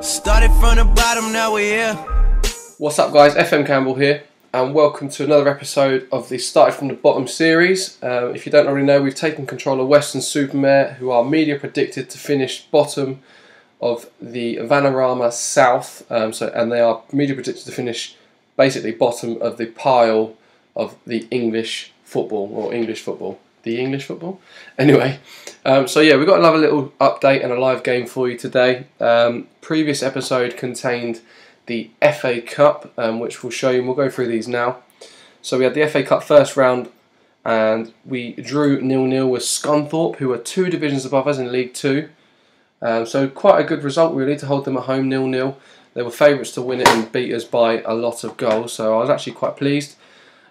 Started from the bottom, now we're here. What's up guys, FM Campbell here and welcome to another episode of the Started from the Bottom series. If you don't already know, we've taken control of Western-super-Mare, who are media predicted to finish bottom of the Vanarama South, and they are media predicted to finish basically bottom of the pile of the English football. Anyway, so yeah, we've got another little update and a live game for you today. Previous episode contained the FA Cup, which we'll show you, and we'll go through these now. So we had the FA Cup first round, and we drew 0-0 with Scunthorpe, who are 2 divisions above us in League 2. So quite a good result really to hold them at home 0-0. They were favourites to win it and beat us by a lot of goals, so I was actually quite pleased.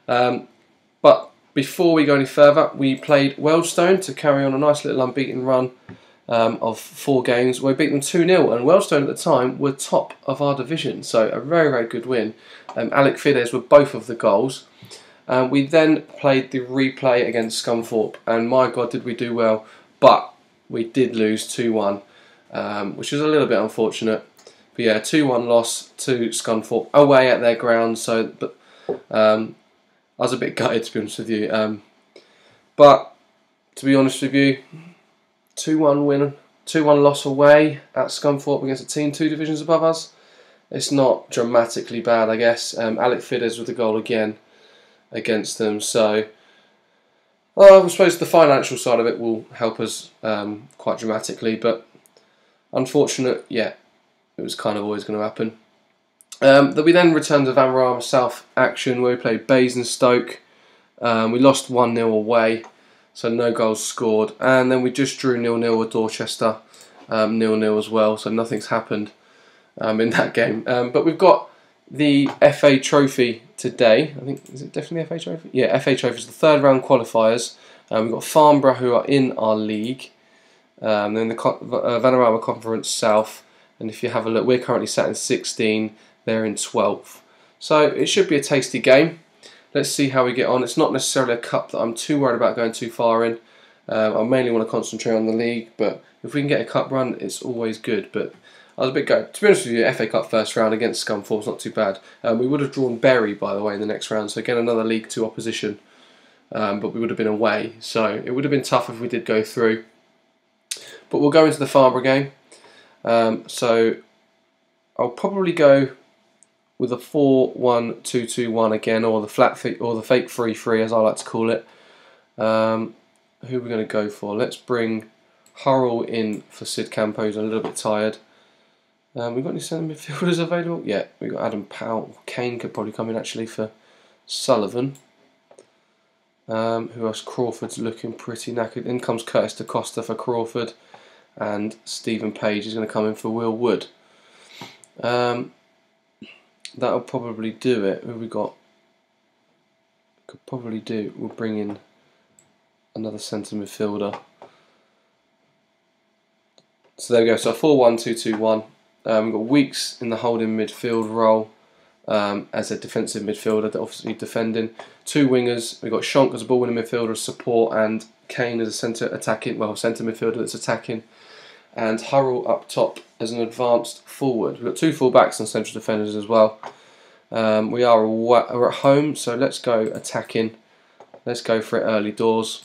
But before we go any further, we played Wealdstone to carry on a nice little unbeaten run of 4 games. We beat them 2-0, and Wealdstone at the time were top of our division, so a very, very good win. Alec Fides were both of the goals. We then played the replay against Scunthorpe, and my God, did we do well, but we did lose 2-1, which is a little bit unfortunate. But yeah, 2-1 loss to Scunthorpe away at their ground, so I was a bit gutted, to be honest with you. But to be honest with you, 2-1 win, 2-1 loss away at Scunthorpe against a team 2 divisions above us. It's not dramatically bad, I guess. Alec Fides with the goal again against them. So, well, I suppose the financial side of it will help us quite dramatically. But unfortunate, yeah, it was kind of always going to happen. We then returned to Vanarama South action where we played Basingstoke. We lost 1-0 away, so no goals scored. And then we just drew 0-0 with Dorchester, 0-0 as well, so nothing's happened in that game. But we've got the FA Trophy today. I think, is it definitely FA Trophy? Yeah, FA Trophy is the 3rd round qualifiers. We've got Farnborough, who are in our league. Then the Vanarama Conference South. And if you have a look, we're currently sat in 16. They're in 12th. So it should be a tasty game. Let's see how we get on. It's not necessarily a cup that I'm too worried about going too far in. I mainly want to concentrate on the league, but if we can get a cup run, it's always good. But I was a bit gutted. To be honest with you, FA Cup first round against Scunthorpe is not too bad. We would have drawn Bury, by the way, in the next round. So again, another League 2 opposition. But we would have been away. So it would have been tough if we did go through. But we'll go into the Farnborough game. So I'll probably go with a 4-1-2-2-1 again, or the fake 3-3 as I like to call it. Who are we going to go for? Let's bring Hurrell in for Sid Campo, who's a little bit tired. We've got any centre midfielders available? Yeah, we've got Adam Powell. Kane could probably come in actually for Sullivan. Who else? Crawford's looking pretty knackered. In comes Curtis da Costa for Crawford, and Stephen Page is going to come in for Will Wood. That'll probably do it. Who have we got? Could probably do. We'll bring in another centre midfielder. So there we go. So 4-1-2-2-1. We've got Weeks in the holding midfield role as a defensive midfielder, obviously defending. 2 wingers. We've got Shonk as a ball winning midfielder as support, and Kane as a centre midfielder that's attacking. And Hurrell up top as an advanced forward. We've got 2 full-backs and central defenders as well. We're at home, so let's go attacking. Let's go for it early doors.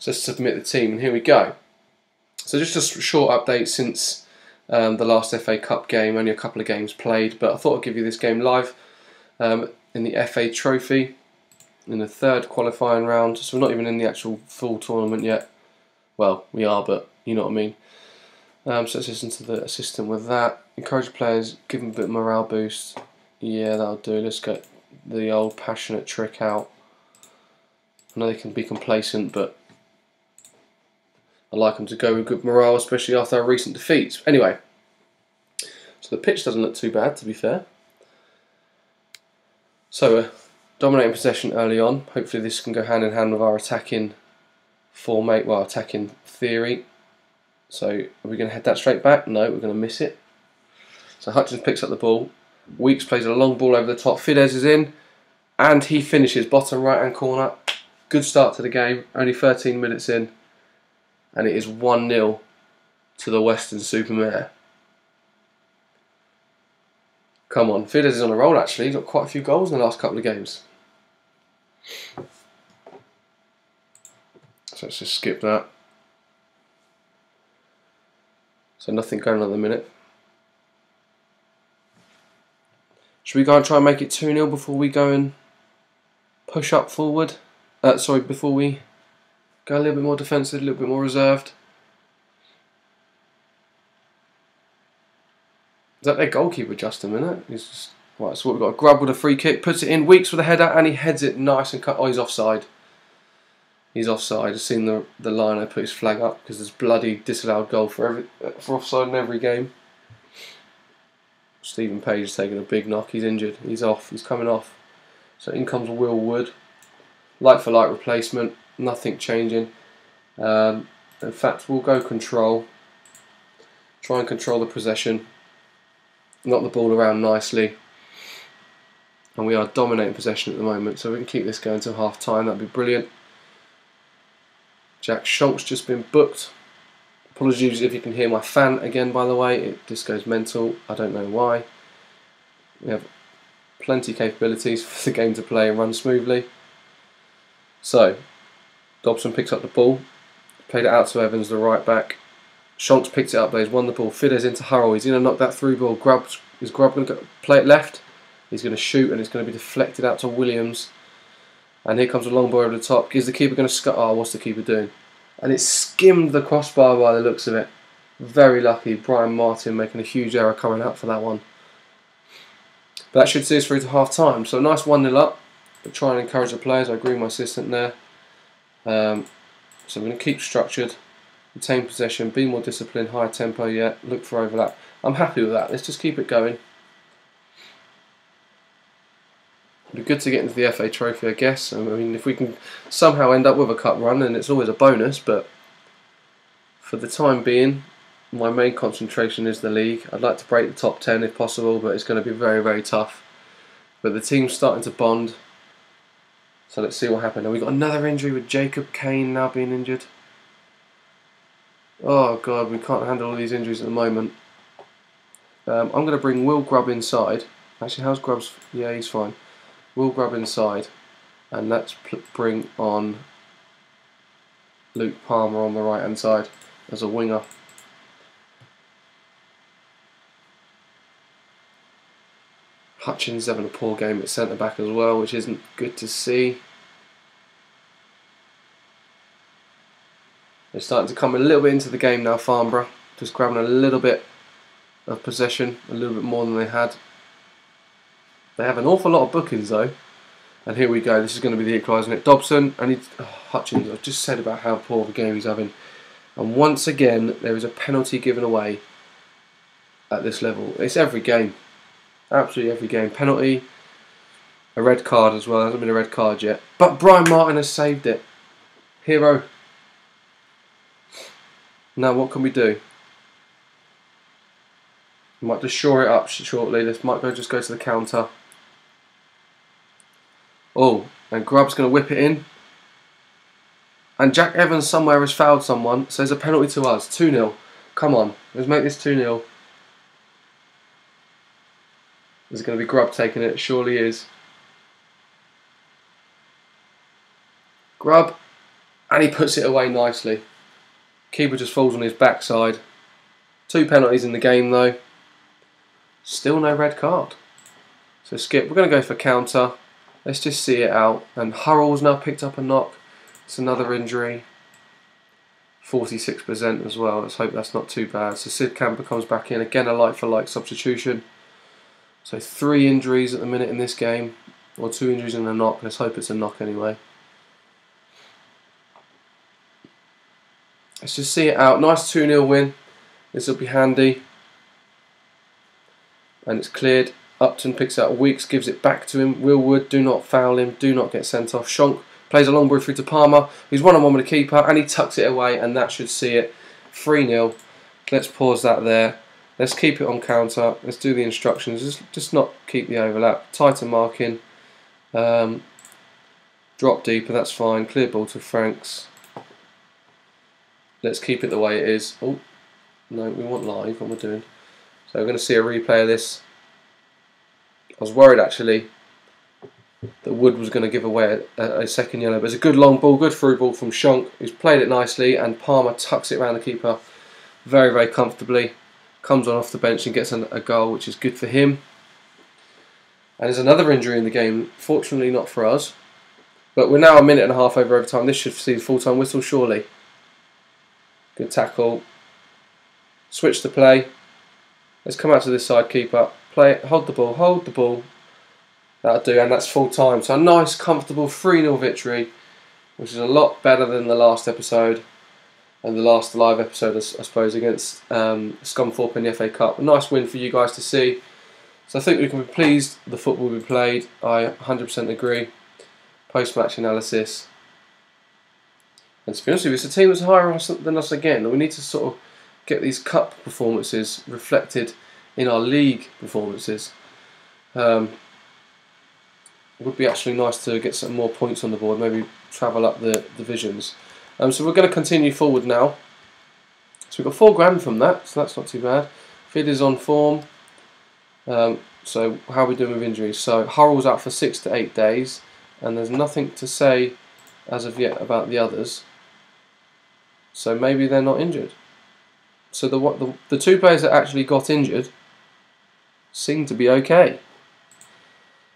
So let's submit the team, and here we go. So just a short update since the last FA Cup game, only a couple of games played, but I thought I'd give you this game live in the FA Trophy in the 3rd qualifying round. So we're not even in the actual full tournament yet. Well, we are, but you know what I mean. So let's listen to the assistant with that. Encourage players, give them a bit of morale boost. Yeah, that'll do. Let's get the old passionate trick out. I know they can be complacent, but I like them to go with good morale, especially after our recent defeats. Anyway, so the pitch doesn't look too bad, to be fair. So we're dominating possession early on. Hopefully this can go hand in hand with our attacking attacking theory. So are we going to head that straight back? No, we're going to miss it. So Hutchins picks up the ball. Weeks plays a long ball over the top. Fides is in, and he finishes bottom right hand corner. Good start to the game. Only 13 minutes in, and it is 1-0 to the Western-super-Mare. Come on, Fidesz is on a roll actually. He's got quite a few goals in the last couple of games. So let's just skip that. So nothing going on at the minute. Should we go and try and make it 2-0 before we go and push up forward? Before we go a little bit more defensive, a little bit more reserved. Is that their goalkeeper just a minute? He's just, right, so what we've got, Grub with a free kick, puts it in, Weeks with a header, and he heads it nice and cut. Oh, he's offside. He's offside. I've seen the liner put his flag up because there's bloody disallowed goal for offside in every game. Stephen Page is taking a big knock. He's injured. He's off. He's coming off. So in comes Will Wood. Like for like replacement. Nothing changing. In fact, we'll go control. Try and control the possession. Knock the ball around nicely. And we are dominating possession at the moment. So we can keep this going until half time. That'd be brilliant. Jack Shonk's just been booked. Apologies if you can hear my fan again, by the way. It just goes mental. I don't know why. We have plenty of capabilities for the game to play and run smoothly. So, Dobson picks up the ball. Played it out to Evans, the right back. Shonk's picked it up, but he's won the ball. Fidesz into Hurrell. He's going to knock that through ball. Is Grub going to play it left? He's going to shoot, and it's going to be deflected out to Williams. And here comes a long ball over the top. Is the keeper going to scut? Oh, what's the keeper doing? And it skimmed the crossbar by the looks of it. Very lucky. Brian Martin making a huge error coming out for that one. But that should see us through to half time. So a nice 1-0 up. But try and encourage the players. I agree with my assistant there. So we're going to keep structured. Retain possession. Be more disciplined. Higher tempo yet. Look for overlap. I'm happy with that. Let's just keep it going. It'd be good to get into the FA Trophy, I guess. I mean, if we can somehow end up with a cup run, then it's always a bonus. But for the time being, my main concentration is the league. I'd like to break the top 10 if possible, but it's going to be very, very tough. But the team's starting to bond. So let's see what happens. And we've got another injury with Jacob Kane now being injured. Oh, God, we can't handle all these injuries at the moment. I'm going to bring Will Grubb inside. Actually, how's Grubb's? Yeah, he's fine. Will Grubb inside, and let's bring on Luke Palmer on the right hand side as a winger. Hutchins having a poor game at centre back as well, which isn't good to see. They're starting to come a little bit into the game now, Farnborough, just grabbing a little bit of possession, a little bit more than they had. They have an awful lot of bookings though. And here we go, this is going to be the equaliser, isn't it? Dobson, and Hutchins, I've just said about how poor of a game he's having. And once again, there is a penalty given away at this level. It's every game. Absolutely every game. Penalty, a red card as well. There hasn't been a red card yet. But Brian Martin has saved it. Hero. Now what can we do? We might just shore it up shortly. This might just go to the counter. Oh, and Grubb's going to whip it in. And Jack Evans somewhere has fouled someone, so there's a penalty to us. 2-0. Come on, let's make this 2-0. Is it going to be Grubb taking it? It surely is. Grubb, and he puts it away nicely. Keeper just falls on his backside. 2 penalties in the game though. Still no red card. So skip. We're going to go for counter. Let's just see it out. And Hurrell's now picked up a knock. It's another injury. 46% as well. Let's hope that's not too bad. So Sid Camper comes back in. Again, a like-for-like substitution. So 3 injuries at the minute in this game. Or 2 injuries and a knock. Let's hope it's a knock anyway. Let's just see it out. Nice 2-0 win. This will be handy. And it's cleared. Upton picks out Weeks, gives it back to him. Will Wood, do not foul him, do not get sent off. Shonk plays a long ball through to Palmer, who's 1-on-1 with the keeper, and he tucks it away, and that should see it. 3-0. Let's pause that there. Let's keep it on counter. Let's do the instructions. Just not keep the overlap. Tighter marking. Drop deeper, that's fine. Clear ball to Franks. Let's keep it the way it is. Oh, no, we want live. What am I doing? So we're going to see a replay of this. I was worried actually that Wood was going to give away a second yellow, but it's a good long ball, good through ball from Shonk, who's played it nicely, and Palmer tucks it around the keeper very, very comfortably. Comes on off the bench and gets a goal, which is good for him. And there's another injury in the game, fortunately not for us. But we're now a minute and a half over overtime. This should see the full-time whistle, surely. Good tackle. Switch to play. Let's come out to this side, keeper. Play it, hold the ball, hold the ball. That'll do, and that's full-time. So a nice, comfortable 3-0 victory, which is a lot better than the last episode. And the last live episode, I suppose, against Scunthorpe in the FA Cup. A nice win for you guys to see. So I think we can be pleased with the football we played. I 100% agree. Post-match analysis. And to be honest with you, it's a team that's higher than us again. We need to sort of get these cup performances reflected in our league performances. It would be actually nice to get some more points on the board, maybe travel up the divisions. So we're going to continue forward now. So we've got £4 from that, so that's not too bad. Fid is on form. So how are we doing with injuries? So Hurrell's out for 6 to 8 days, and there's nothing to say as of yet about the others. So maybe they're not injured. So the 2 players that actually got injured seem to be okay.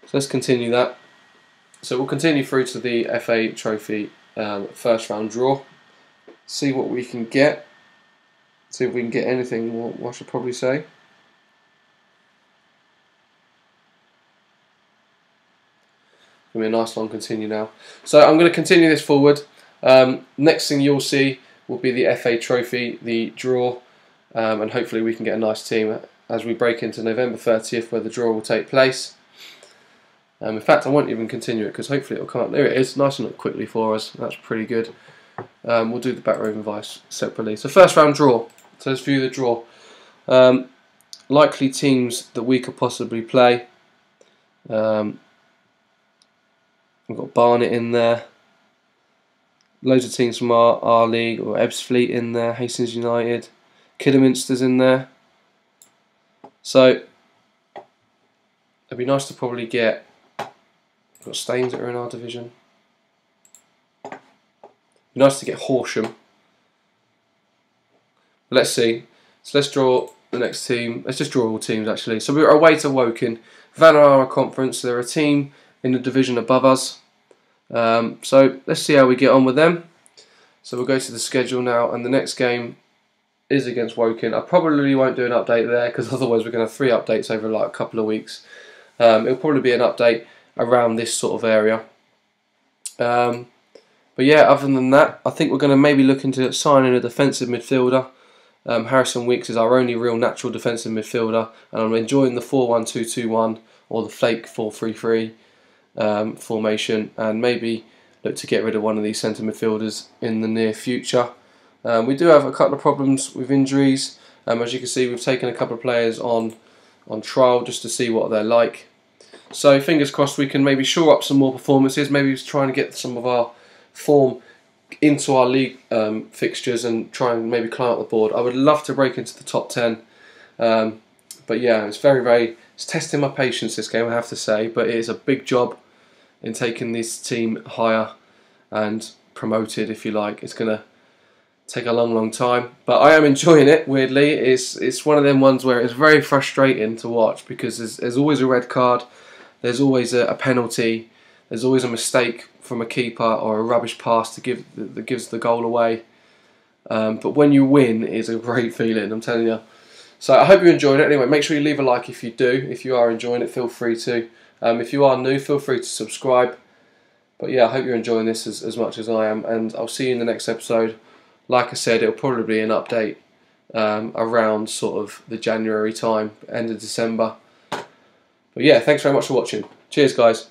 So let's continue that. So we'll continue through to the FA Trophy first round draw. See what we can get. See if we can get anything, what I should probably say. Going to be a nice long continue now. So I'm going to continue this forward. Next thing you'll see will be the FA Trophy, the draw, and hopefully we can get a nice team as we break into November 30th, where the draw will take place. In fact, I won't even continue it because hopefully it'll come up. There it is, nice and quickly for us. That's pretty good. We'll do the Back Row and Vice separately. So first round draw. So let's view the draw. Likely teams that we could possibly play. We've got Barnet in there. Loads of teams from our league, or Ebbsfleet in there, Hastings United, Kidderminster's in there. So it'd be nice to probably get. We've got Staines that are in our division. It'd be nice to get Horsham. But let's see. So let's draw the next team. Let's just draw all teams actually. So we're away to Woking. Vanarama Conference. So they're a team in the division above us. So let's see how we get on with them. So we'll go to the schedule now, and the next game is against Woking. I probably won't do an update there because otherwise we're going to have 3 updates over like a couple of weeks. It'll probably be an update around this sort of area. But yeah, other than that, I think we're going to maybe look into signing a defensive midfielder. Harrison Weeks is our only real natural defensive midfielder, and I'm enjoying the 4-1-2-2-1 or the flake 4-3-3 formation, and maybe look to get rid of one of these centre midfielders in the near future. We do have a couple of problems with injuries. As you can see, we've taken a couple of players on trial just to see what they're like. So fingers crossed we can maybe shore up some more performances, maybe trying to get some of our form into our league fixtures and try and maybe climb up the board. I would love to break into the top 10. But yeah, it's testing my patience this game, I have to say, but it is a big job in taking this team higher and promoted, if you like. It's going to take a long time, but I am enjoying it, weirdly. It's one of them ones where it's very frustrating to watch because there's always a red card, there's always a penalty, there's always a mistake from a keeper or a rubbish pass that gives the goal away. But when you win, it's a great feeling, I'm telling you. So I hope you enjoyed it. Anyway, make sure you leave a like if you do. If you are enjoying it, feel free to. If you are new, feel free to subscribe. But yeah, I hope you're enjoying this as much as I am, and I'll see you in the next episode. Like I said, it'll probably be an update around sort of the January time, end of December. But yeah, thanks very much for watching. Cheers, guys.